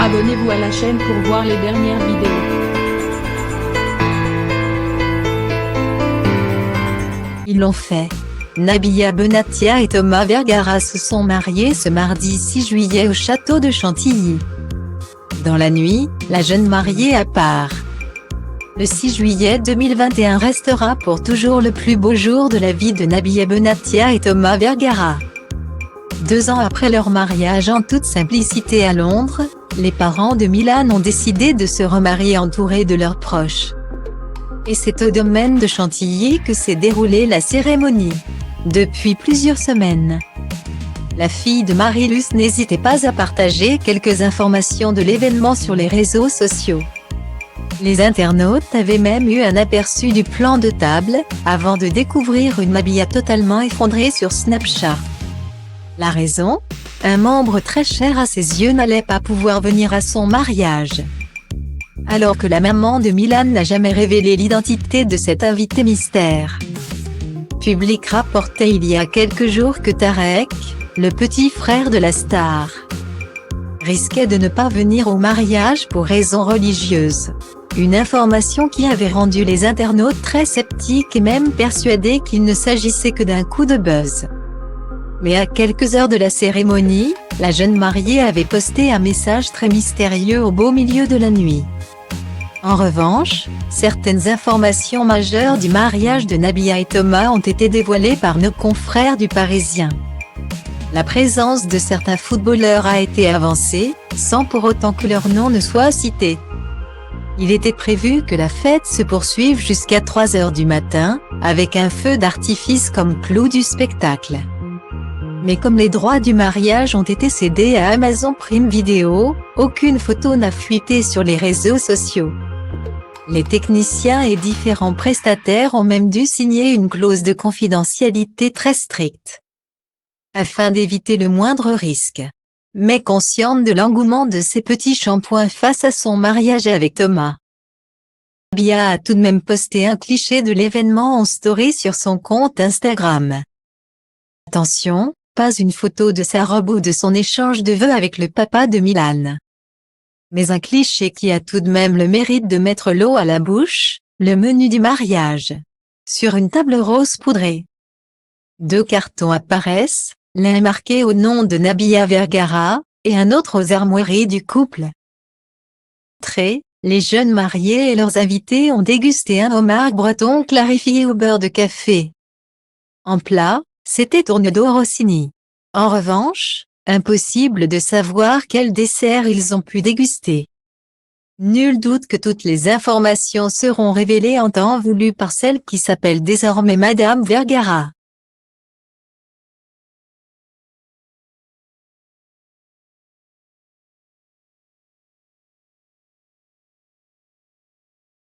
Abonnez-vous à la chaîne pour voir les dernières vidéos. Ils l'ont fait. Nabila Benatia et Thomas Vergara se sont mariés ce mardi 6 juillet au château de Chantilly. Dans la nuit, la jeune mariée à part. Le 6 juillet 2021 restera pour toujours le plus beau jour de la vie de Nabila Benatia et Thomas Vergara. 2 ans après leur mariage en toute simplicité à Londres, les parents de Milan ont décidé de se remarier entourés de leurs proches. Et c'est au domaine de Chantilly que s'est déroulée la cérémonie. Depuis plusieurs semaines. La fille de Marie-Luce n'hésitait pas à partager quelques informations de l'événement sur les réseaux sociaux. Les internautes avaient même eu un aperçu du plan de table, avant de découvrir une Nabila totalement effondrée sur Snapchat. La raison ? Un membre très cher à ses yeux n'allait pas pouvoir venir à son mariage. Alors que la maman de Milan n'a jamais révélé l'identité de cet invité mystère. Public rapportait il y a quelques jours que Tarek, le petit frère de la star, risquait de ne pas venir au mariage pour raisons religieuses. Une information qui avait rendu les internautes très sceptiques et même persuadés qu'il ne s'agissait que d'un coup de buzz. Mais à quelques heures de la cérémonie, la jeune mariée avait posté un message très mystérieux au beau milieu de la nuit. En revanche, certaines informations majeures du mariage de Nabila et Thomas ont été dévoilées par nos confrères du Parisien. La présence de certains footballeurs a été avancée, sans pour autant que leur nom ne soit cité. Il était prévu que la fête se poursuive jusqu'à 3 heures du matin, avec un feu d'artifice comme clou du spectacle. Mais comme les droits du mariage ont été cédés à Amazon Prime Video, aucune photo n'a fuité sur les réseaux sociaux. Les techniciens et différents prestataires ont même dû signer une clause de confidentialité très stricte, afin d'éviter le moindre risque. Mais consciente de l'engouement de ces petits shampoings face à son mariage avec Thomas, Nabila a tout de même posté un cliché de l'événement en story sur son compte Instagram. Attention, pas une photo de sa robe ou de son échange de vœux avec le papa de Milan. Mais un cliché qui a tout de même le mérite de mettre l'eau à la bouche, le menu du mariage. Sur une table rose poudrée. 2 cartons apparaissent, l'un marqué au nom de Nabila Vergara, et un autre aux armoiries du couple. Les jeunes mariés et leurs invités ont dégusté un homard breton clarifié au beurre de café. En plat, c'était tournedos Rossini. En revanche, impossible de savoir quel dessert ils ont pu déguster. Nul doute que toutes les informations seront révélées en temps voulu par celle qui s'appelle désormais Madame Vergara.